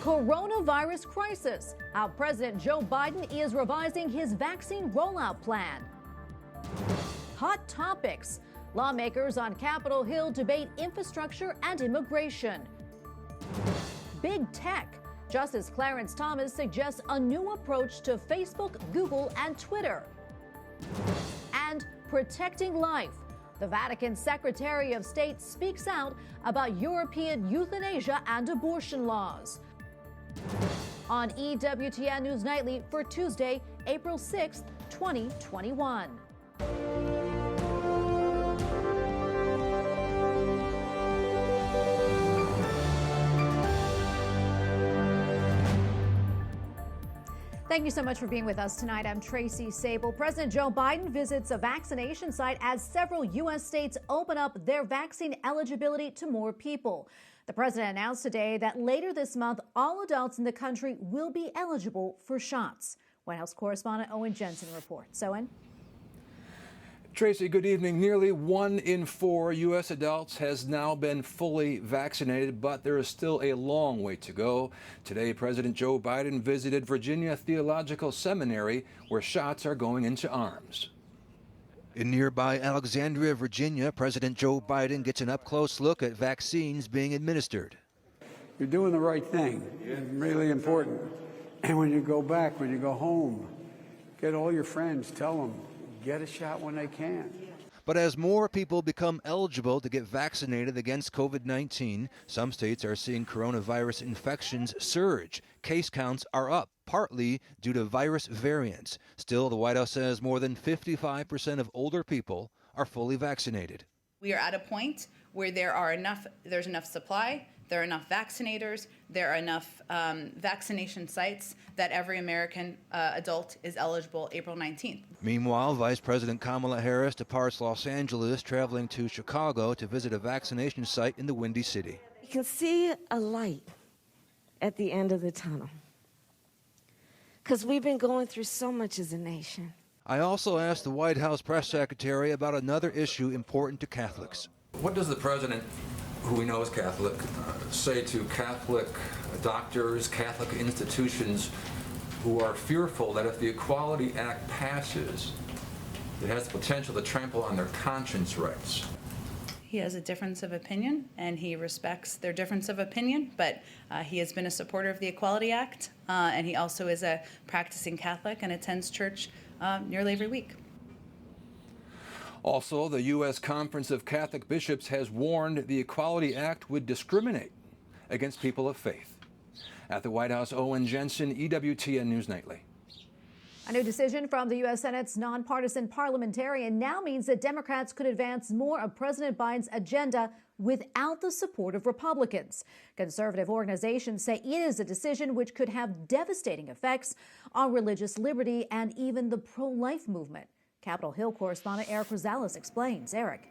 Coronavirus crisis. How President Joe Biden is revising his vaccine rollout plan. Hot topics. Lawmakers on Capitol Hill debate infrastructure and immigration. Big tech. Justice Clarence Thomas suggests a new approach to Facebook, Google, and Twitter. And protecting life. The Vatican Secretary of State speaks out about European euthanasia and abortion laws. On EWTN News Nightly for Tuesday, April 6th, 2021. Thank you so much for being with us tonight. I'm Tracy Sable. President Joe Biden visits a vaccination site as several U.S. states open up their vaccine eligibility to more people. The president announced today that later this month, all adults in the country will be eligible for shots. White House correspondent Owen Jensen reports. Owen? Tracy, good evening. Nearly 1 in 4 U.S. adults has now been fully vaccinated, but there is still a long way to go. Today, President Joe Biden visited Virginia Theological Seminary, where shots are going into arms. In nearby Alexandria, Virginia, President Joe Biden gets an up-close look at vaccines being administered. You're doing the right thing. It's really important. And when you go back, when you go home, get all your friends, tell them, get a shot when they can. But as more people become eligible to get vaccinated against COVID-19, some states are seeing coronavirus infections surge. Case counts are up, partly due to virus variants. Still, the White House says more than 55% of older people are fully vaccinated. We are at a point where there's enough supply, there are enough vaccinators, there are enough vaccination sites that every American adult is eligible April 19th. Meanwhile, Vice President Kamala Harris departs Los Angeles, traveling to Chicago to visit a vaccination site in the Windy City. You can see a light at the end of the tunnel, because we've been going through so much as a nation. I also asked the White House press secretary about another issue important to Catholics. What does the president, who we know is Catholic, say to Catholic doctors, Catholic institutions who are fearful that if the Equality Act passes, it has the potential to trample on their conscience rights? He has a difference of opinion, and he respects their difference of opinion, but he has been a supporter of the Equality Act, and he also is a practicing Catholic and attends church nearly every week. Also, the U.S. Conference of Catholic Bishops has warned the Equality Act would discriminate against people of faith. At the White House, Owen Jensen, EWTN News Nightly. A new decision from the U.S. Senate's nonpartisan parliamentarian now means that Democrats could advance more of President Biden's agenda without the support of Republicans. Conservative organizations say it is a decision which could have devastating effects on religious liberty and even the pro-life movement. Capitol Hill correspondent Eric Rosales explains. Eric.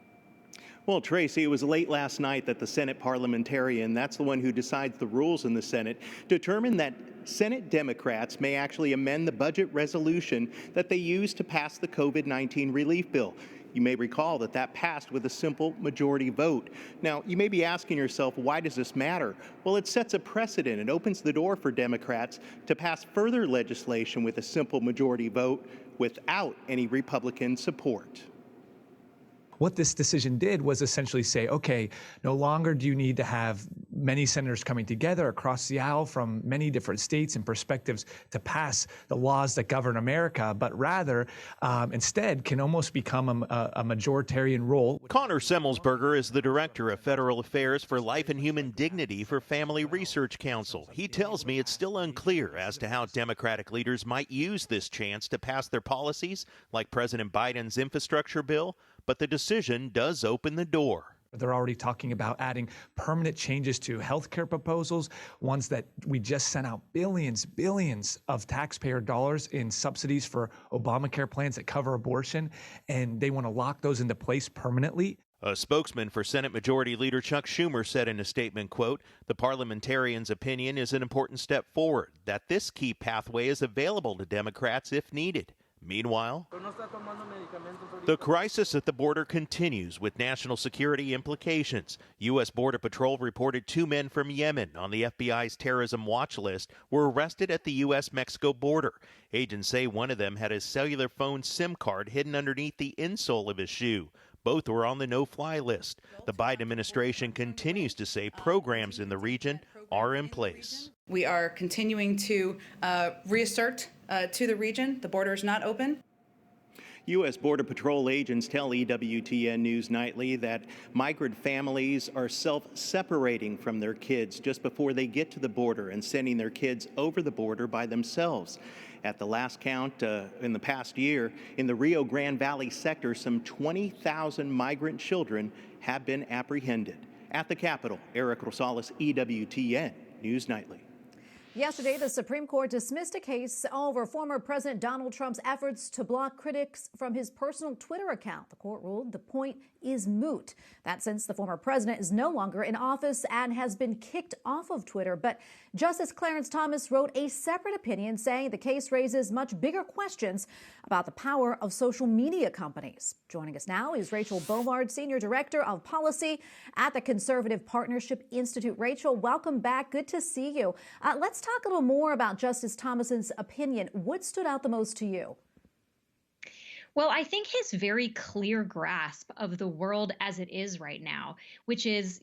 Well, Tracy, it was late last night that the Senate parliamentarian, that's the one who decides the rules in the Senate, determined that Senate Democrats may actually amend the budget resolution that they used to pass the COVID-19 relief bill. You may recall that that passed with a simple majority vote. Now, you may be asking yourself, why does this matter? Well, it sets a precedent. It opens the door for Democrats to pass further legislation with a simple majority vote without any Republican support. What this decision did was essentially say, okay, no longer do you need to have many senators coming together across the aisle from many different states and perspectives to pass the laws that govern America, but rather instead can almost become a majoritarian role. Connor Semmelsberger is the Director of Federal Affairs for Life and Human Dignity for Family Research Council. He tells me it's still unclear as to how Democratic leaders might use this chance to pass their policies, like President Biden's infrastructure bill, but the decision does open the door. They're already talking about adding permanent changes to healthcare proposals, ones that we just sent out billions of taxpayer dollars in subsidies for Obamacare plans that cover abortion, and they want to lock those into place permanently. A spokesman for Senate Majority Leader Chuck Schumer said in a statement, quote, "The parliamentarian's opinion is an important step forward, that this key pathway is available to Democrats if needed. Meanwhile, the crisis at the border continues with national security implications. U.S. Border Patrol reported 2 men from Yemen on the FBI's terrorism watch list were arrested at the U.S.-Mexico border. Agents say one of them had his cellular phone SIM card hidden underneath the insole of his shoe. Both were on the no-fly list. The Biden administration continues to say programs in the region are in place. We are continuing to reassert to the region. The border is not open. U.S. Border Patrol agents tell EWTN News Nightly that migrant families are self-separating from their kids just before they get to the border and sending their kids over the border by themselves. At the last count in the past year, in the Rio Grande Valley sector, some 20,000 migrant children have been apprehended. At the Capitol, Eric Rosales, EWTN News Nightly. Yesterday, the Supreme Court dismissed a case over former President Donald Trump's efforts to block critics from his personal Twitter account. The court ruled the point is moot. That since the former president is no longer in office and has been kicked off of Twitter. But Justice Clarence Thomas wrote a separate opinion saying the case raises much bigger questions about the power of social media companies. Joining us now is Rachel Beaumard, Senior Director of Policy at the Conservative Partnership Institute. Rachel, welcome back. Good to see you. Let's talk a little more about Justice Thomas's opinion. What stood out the most to you? Well, I think his very clear grasp of the world as it is right now, which is,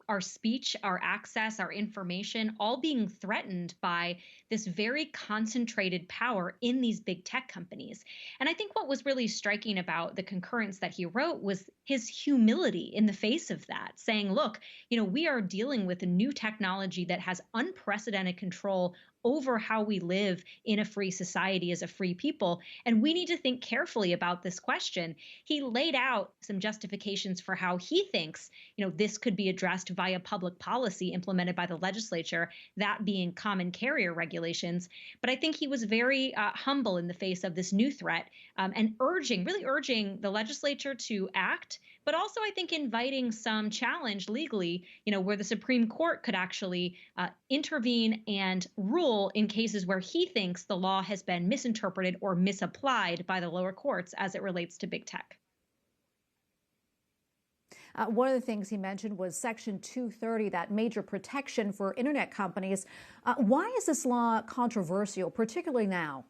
our speech, our access, our information, all being threatened by this very concentrated power in these big tech companies. And I think what was really striking about the concurrence that he wrote was his humility in the face of that, saying, look, we are dealing with a new technology that has unprecedented control over how we live in a free society as a free people. And we need to think carefully about this question. He laid out some justifications for how he thinks, this could be addressed via public policy implemented by the legislature, that being common carrier regulations. But I think he was very humble in the face of this new threat and really urging the legislature to act, but also I think inviting some challenge legally, where the Supreme Court could actually intervene and rule in cases where he thinks the law has been misinterpreted or misapplied by the lower courts as it relates to big tech. One of the things he mentioned was Section 230, that major protection for internet companies. Why is this law controversial, particularly now?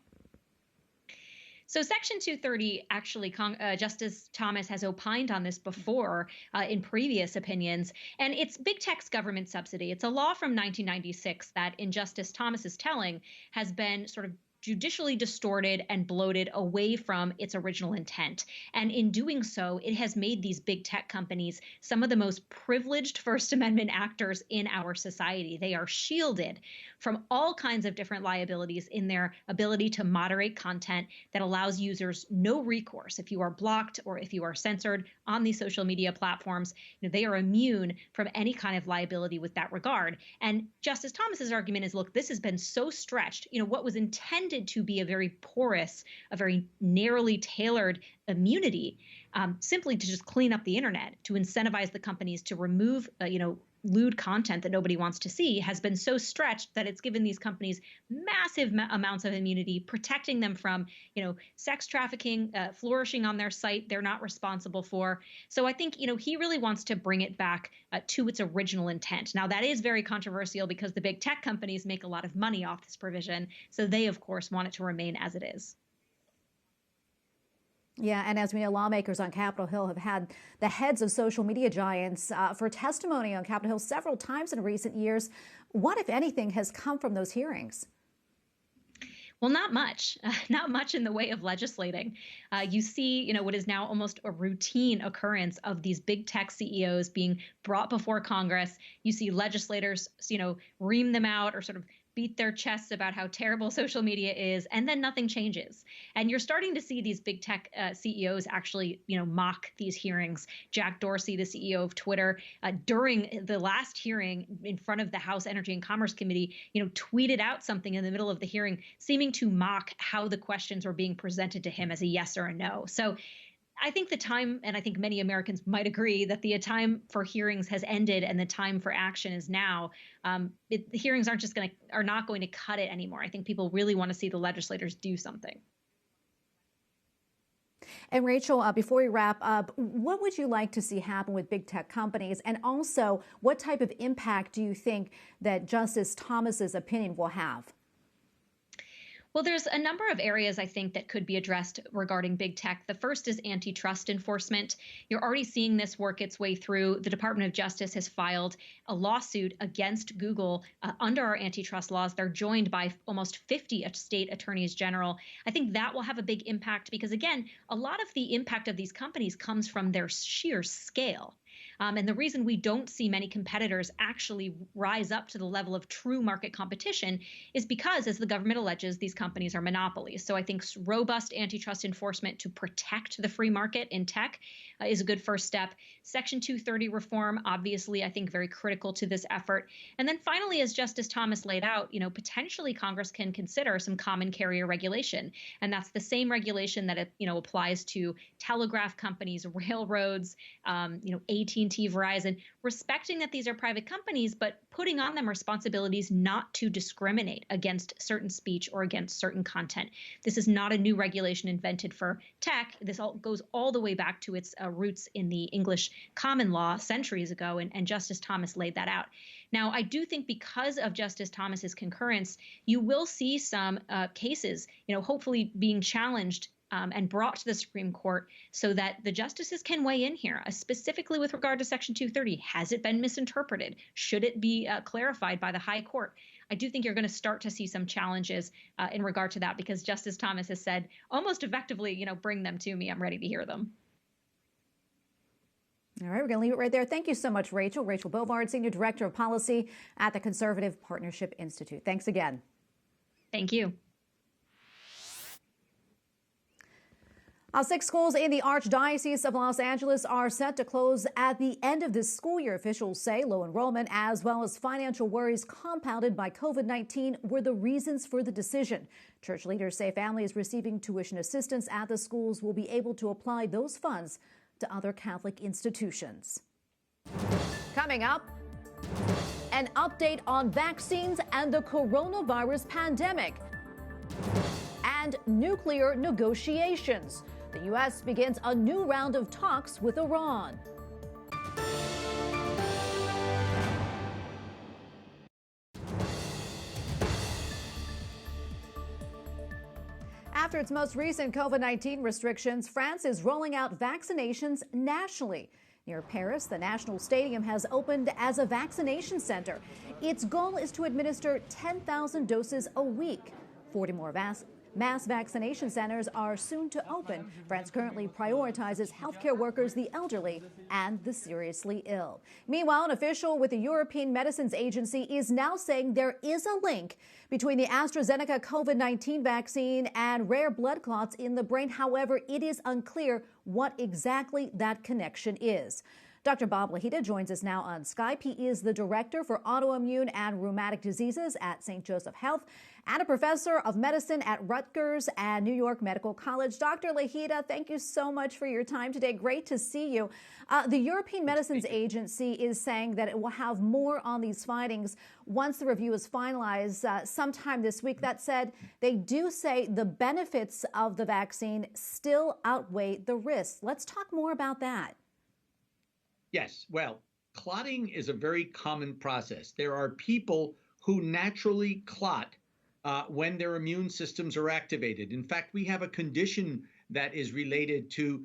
So Section 230, actually, Justice Thomas has opined on this before in previous opinions, and it's big tech's government subsidy. It's a law from 1996 that, in Justice Thomas's telling, has been sort of judicially distorted and bloated away from its original intent. And in doing so, it has made these big tech companies some of the most privileged First Amendment actors in our society. They are shielded from all kinds of different liabilities in their ability to moderate content that allows users no recourse. If you are blocked or if you are censored on these social media platforms, they are immune from any kind of liability with that regard. And Justice Thomas's argument is, look, this has been so stretched. What was intended to be a very porous, a very narrowly tailored immunity, simply to just clean up the internet, to incentivize the companies to remove, lewd content that nobody wants to see, has been so stretched that it's given these companies massive amounts of immunity, protecting them from, sex trafficking, flourishing on their site they're not responsible for. So I think, he really wants to bring it back to its original intent. Now, that is very controversial because the big tech companies make a lot of money off this provision. So they, of course, want it to remain as it is. Yeah, and as we know, lawmakers on Capitol Hill have had the heads of social media giants for testimony on Capitol Hill several times in recent years. What, if anything, has come from those hearings? Well, not much in the way of legislating. You see, what is now almost a routine occurrence of these big tech CEOs being brought before Congress. You see legislators, ream them out or sort of beat their chests about how terrible social media is, and then nothing changes. And you're starting to see these big tech CEOs actually, mock these hearings. Jack Dorsey, the CEO of Twitter, during the last hearing in front of the House Energy and Commerce Committee, tweeted out something in the middle of the hearing, seeming to mock how the questions were being presented to him as a yes or a no. So I think the time, and I think many Americans might agree, that the time for hearings has ended and the time for action is now. The hearings are not going to cut it anymore. I think people really want to see the legislators do something. And Rachel, before we wrap up, what would you like to see happen with big tech companies? And also, what type of impact do you think that Justice Thomas's opinion will have? Well, there's a number of areas I think that could be addressed regarding big tech. The first is antitrust enforcement. You're already seeing this work its way through. The Department of Justice has filed a lawsuit against Google under our antitrust laws. They're joined by almost 50 state attorneys general. I think that will have a big impact because, again, a lot of the impact of these companies comes from their sheer scale. And the reason we don't see many competitors actually rise up to the level of true market competition is because, as the government alleges, these companies are monopolies. So I think robust antitrust enforcement to protect the free market in tech is a good first step. Section 230 reform, obviously, I think very critical to this effort. And then finally, as Justice Thomas laid out, potentially Congress can consider some common carrier regulation. And that's the same regulation that, applies to telegraph companies, railroads, AT&T, Verizon, respecting that these are private companies, but putting on them responsibilities not to discriminate against certain speech or against certain content. This is not a new regulation invented for tech. This all goes all the way back to its roots in the English common law centuries ago, and Justice Thomas laid that out. Now, I do think because of Justice Thomas's concurrence, you will see some cases, hopefully being challenged and brought to the Supreme Court so that the justices can weigh in here, specifically with regard to Section 230. Has it been misinterpreted? Should it be clarified by the High Court? I do think you're going to start to see some challenges in regard to that because Justice Thomas has said almost effectively, bring them to me. I'm ready to hear them. All right, we're going to leave it right there. Thank you so much, Rachel. Rachel Bovard, Senior Director of Policy at the Conservative Partnership Institute. Thanks again. Thank you. 6 schools in the Archdiocese of Los Angeles are set to close at the end of this school year. Officials say low enrollment as well as financial worries compounded by COVID-19 were the reasons for the decision. Church leaders say families receiving tuition assistance at the schools will be able to apply those funds to other Catholic institutions. Coming up, an update on vaccines and the coronavirus pandemic and nuclear negotiations. The U.S. begins a new round of talks with Iran. After its most recent COVID-19 restrictions, France is rolling out vaccinations nationally. Near Paris, the National Stadium has opened as a vaccination center. Its goal is to administer 10,000 doses a week. 40 more mass vaccination centers are soon to open. France currently prioritizes healthcare workers, the elderly, and the seriously ill. Meanwhile, an official with the European Medicines Agency is now saying there is a link between the AstraZeneca COVID-19 vaccine and rare blood clots in the brain. However, it is unclear what exactly that connection is. Dr. Bob Lahita joins us now on Skype. He is the Director for Autoimmune and Rheumatic Diseases at St. Joseph Health and a Professor of Medicine at Rutgers and New York Medical College. Dr. Lahita, thank you so much for your time today. Great to see you. The European Medicines Agency is saying that it will have more on these findings once the review is finalized sometime this week. That said, they do say the benefits of the vaccine still outweigh the risks. Let's talk more about that. Yes, well, clotting is a very common process. There are people who naturally clot when their immune systems are activated. In fact, we have a condition that is related to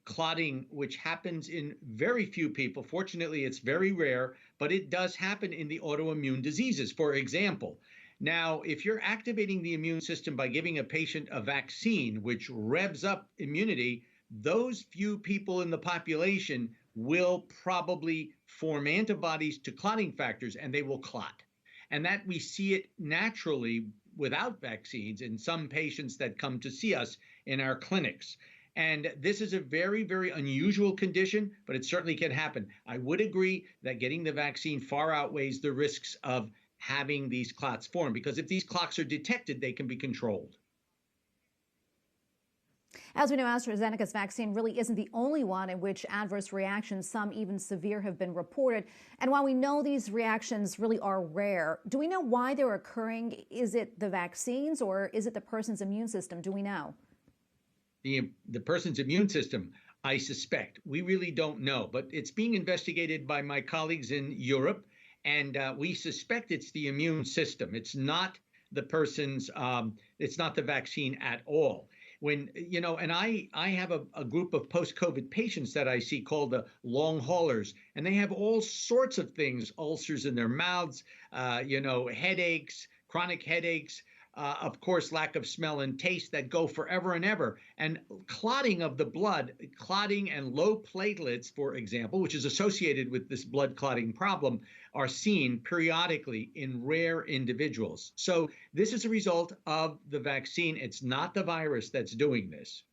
clotting, which happens in very few people. Fortunately, it's very rare, but it does happen in the autoimmune diseases, for example. Now, if you're activating the immune system by giving a patient a vaccine, which revs up immunity, those few people in the population will probably form antibodies to clotting factors, and they will clot. And that we see it naturally without vaccines in some patients that come to see us in our clinics. And this is a very, very unusual condition, but it certainly can happen. I would agree that getting the vaccine far outweighs the risks of having these clots form, because if these clots are detected, they can be controlled. As we know, AstraZeneca's vaccine really isn't the only one in which adverse reactions, some even severe, have been reported. And while we know these reactions really are rare, do we know why they're occurring? Is it the vaccines or is it the person's immune system? Do we know? the person's immune system, I suspect. We really don't know, but it's being investigated by my colleagues in Europe, and we suspect it's the immune system. It's not the person's, it's not the vaccine at all. When, and I have a group of post-COVID patients that I see called the long haulers, and they have all sorts of things, ulcers in their mouths, headaches, chronic headaches, of course, lack of smell and taste that go forever and ever. And clotting of the blood, clotting and low platelets, for example, which is associated with this blood clotting problem, are seen periodically in rare individuals. So this is a result of the vaccine. It's not the virus that's doing this.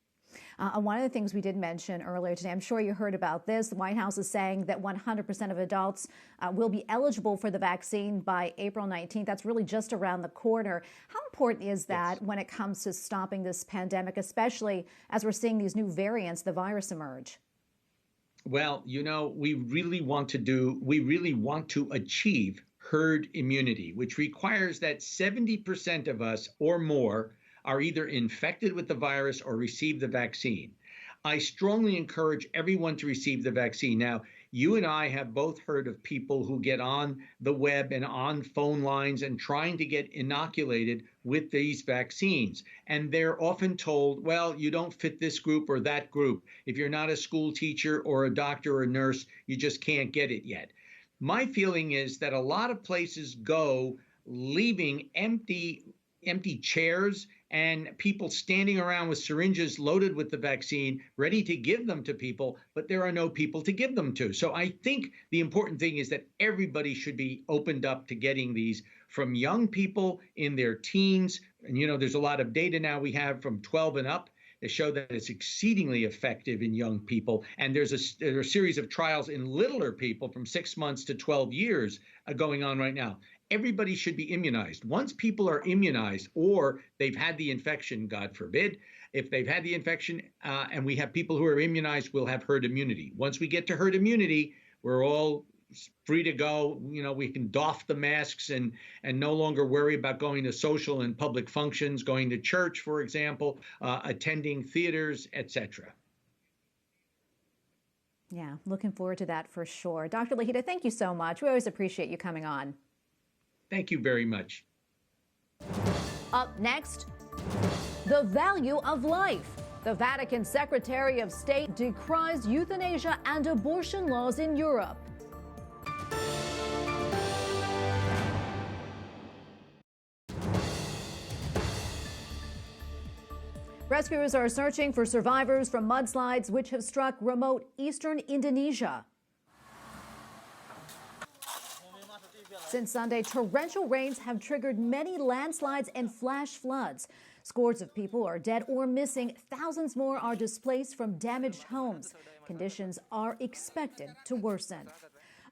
One of the things we did mention earlier today, I'm sure you heard about this, the White House is saying that 100% of adults will be eligible for the vaccine by April 19th. That's really just around the corner. How important is that when it comes to stopping this pandemic, especially as we're seeing these new variants, the virus emerge? Well, we really want to achieve herd immunity, which requires that 70% of us or more are either infected with the virus or receive the vaccine. I strongly encourage everyone to receive the vaccine. Now, you and I have both heard of people who get on the web and on phone lines and trying to get inoculated with these vaccines. And they're often told, well, you don't fit this group or that group. If you're not a school teacher or a doctor or a nurse, you just can't get it yet. My feeling is that a lot of places go leaving empty chairs and people standing around with syringes loaded with the vaccine, ready to give them to people, but there are no people to give them to. So I think the important thing is that everybody should be opened up to getting these, from young people in their teens. And, there's a lot of data now we have from 12 and up that show that it's exceedingly effective in young people. And there are a series of trials in littler people from 6 months to 12 years going on right now. Everybody should be immunized. Once people are immunized, or they've had the infection, God forbid, if they've had the infection and we have people who are immunized, we'll have herd immunity. Once we get to herd immunity, we're all free to go. We can doff the masks and no longer worry about going to social and public functions, going to church, for example, attending theaters, etc. Yeah, looking forward to that for sure. Dr. Lahita, thank you so much. We always appreciate you coming on. Thank you very much. Up next, the value of life. The Vatican Secretary of State decries euthanasia and abortion laws in Europe. Rescuers are searching for survivors from mudslides which have struck remote eastern Indonesia. Since Sunday, torrential rains have triggered many landslides and flash floods. Scores of people are dead or missing. Thousands more are displaced from damaged homes. Conditions are expected to worsen.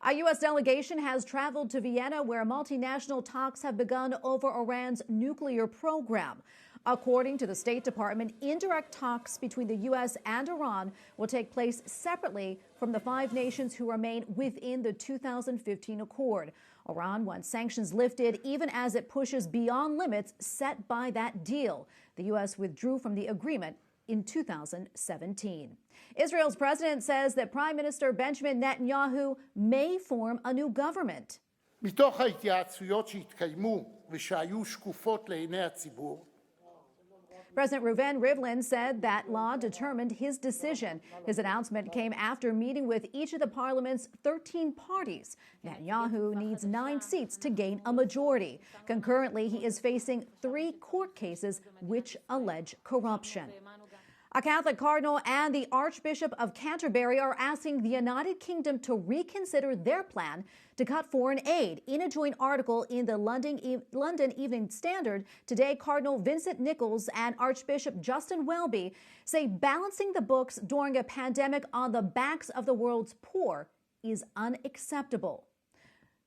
A U.S. delegation has traveled to Vienna, where multinational talks have begun over Iran's nuclear program. According to the State Department, indirect talks between the U.S. and Iran will take place separately from the 5 nations who remain within the 2015 accord. Iran wants sanctions lifted even as it pushes beyond limits set by that deal. The U.S. withdrew from the agreement in 2017. Israel's president says that Prime Minister Benjamin Netanyahu may form a new government. מתוך ההתייעצויות שהתקיימו ושהיו שקופות לעיני הציבור, President Reuven Rivlin said that law determined his decision. His announcement came after meeting with each of the parliament's 13 parties. Netanyahu needs 9 seats to gain a majority. Concurrently, he is facing 3 court cases which allege corruption. A Catholic cardinal and the Archbishop of Canterbury are asking the United Kingdom to reconsider their plan to cut foreign aid. In a joint article in the London Evening Standard today, Cardinal Vincent Nichols and Archbishop Justin Welby say balancing the books during a pandemic on the backs of the world's poor is unacceptable.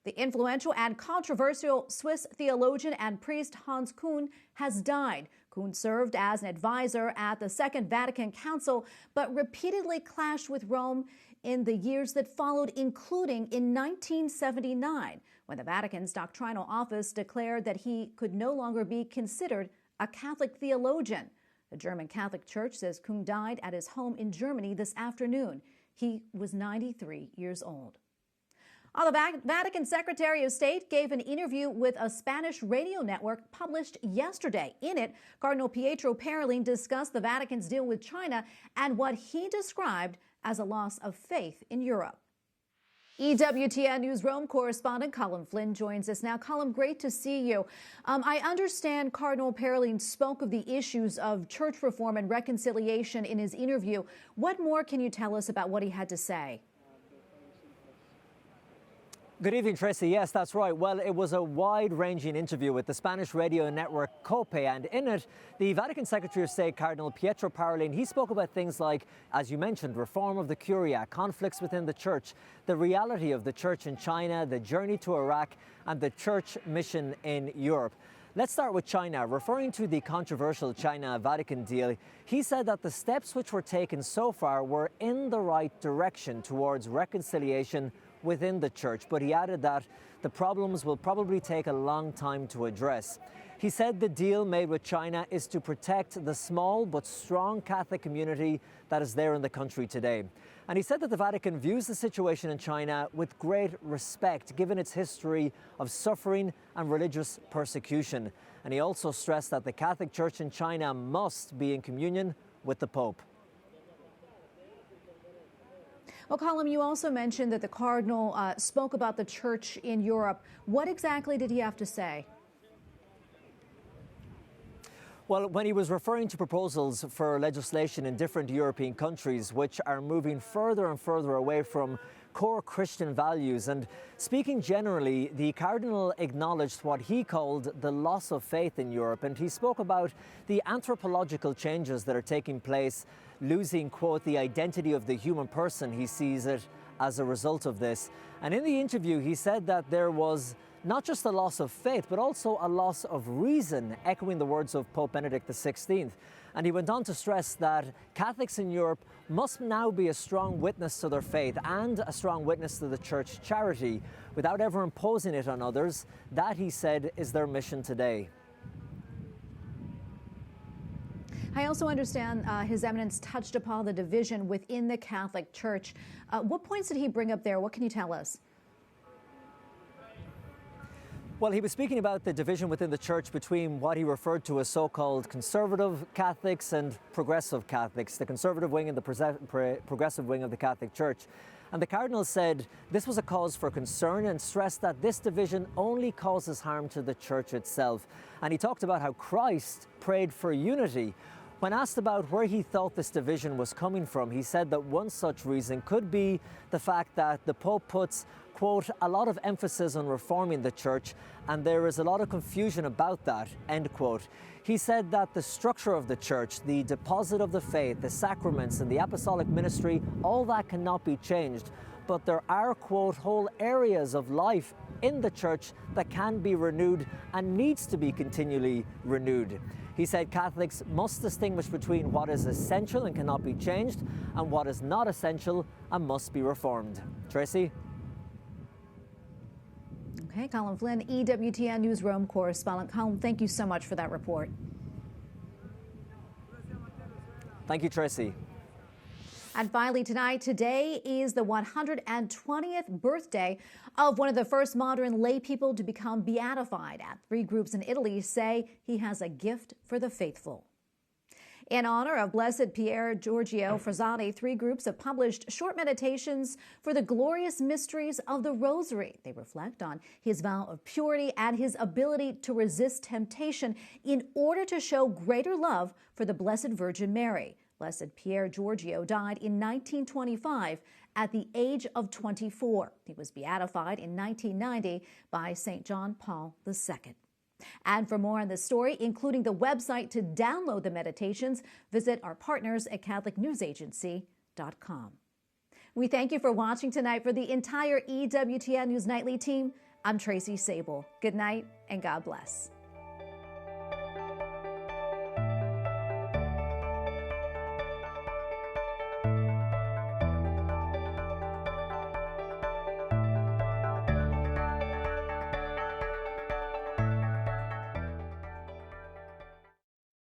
The influential and controversial Swiss theologian and priest Hans Kuhn has died. Kuhn served as an advisor at the Second Vatican Council, but repeatedly clashed with Rome in the years that followed, including in 1979, when the Vatican's doctrinal office declared that he could no longer be considered a Catholic theologian. The German Catholic Church says Kung died at his home in Germany this afternoon. He was 93 years old. The Vatican Secretary of State gave an interview with a Spanish radio network published yesterday. In it, Cardinal Pietro Parolin discussed the Vatican's deal with China and what he described as a loss of faith in Europe. EWTN Newsroom correspondent Colin Flynn joins us now. Colin, great to see you. I understand Cardinal Parolin spoke of the issues of church reform and reconciliation in his interview. What more can you tell us about what he had to say? Good evening, Tracy. Yes, that's right. Well, it was a wide-ranging interview with the Spanish radio network COPE, and in it, the Vatican Secretary of State, Cardinal Pietro Parolin, he spoke about things like, as you mentioned, reform of the Curia, conflicts within the church, the reality of the church in China, the journey to Iraq, and the church mission in Europe. Let's start with China. Referring to the controversial China-Vatican deal, he said that the steps which were taken so far were in the right direction towards reconciliation within the church, but he added that the problems will probably take a long time to address. He said the deal made with China is to protect the small but strong Catholic community that is there in the country today. And he said that the Vatican views the situation in China with great respect, given its history of suffering and religious persecution. And he also stressed that the Catholic Church in China must be in communion with the Pope. Well, Colin, you also mentioned that the Cardinal spoke about the church in Europe. What exactly did he have to say? Well, when he was referring to proposals for legislation in different European countries which are moving further and further away from core Christian values, and speaking generally, the Cardinal acknowledged what he called the loss of faith in Europe, and he spoke about the anthropological changes that are taking place, losing, quote, the identity of the human person. He sees it as a result of this. And in the interview, he said that there was not just a loss of faith, but also a loss of reason, echoing the words of Pope Benedict XVI. And he went on to stress that Catholics in Europe must now be a strong witness to their faith and a strong witness to the church charity without ever imposing it on others. That, he said, is their mission today. I also understand His Eminence touched upon the division within the Catholic Church. What points did he bring up there? What can you tell us? Well, he was speaking about the division within the church between what he referred to as so-called conservative Catholics and progressive Catholics, the conservative wing and the progressive wing of the Catholic Church. And the Cardinal said this was a cause for concern and stressed that this division only causes harm to the church itself. And he talked about how Christ prayed for unity. When asked about where he thought this division was coming from, he said that one such reason could be the fact that the Pope puts, quote, a lot of emphasis on reforming the church, and there is a lot of confusion about that, end quote. He said that the structure of the church, the deposit of the faith, the sacraments, and the apostolic ministry, all that cannot be changed. But there are, quote, whole areas of life in the church that can be renewed and needs to be continually renewed. He said Catholics must distinguish between what is essential and cannot be changed and what is not essential and must be reformed. Tracy? Okay, Colin Flynn, EWTN Newsroom correspondent. Colin, thank you so much for that report. Thank you, Tracy. And finally tonight, today is the 120th birthday of one of the first modern lay people to become beatified. At 3 groups in Italy say he has a gift for the faithful. In honor of Blessed Pier Giorgio Frassati, 3 groups have published short meditations for the glorious mysteries of the Rosary. They reflect on his vow of purity and his ability to resist temptation in order to show greater love for the Blessed Virgin Mary. Blessed Pier Giorgio died in 1925 at the age of 24. He was beatified in 1990 by St. John Paul II. And for more on this story, including the website to download the meditations, visit our partners at CatholicNewsAgency.com. We thank you for watching tonight. For the entire EWTN News Nightly team, I'm Tracy Sable. Good night and God bless.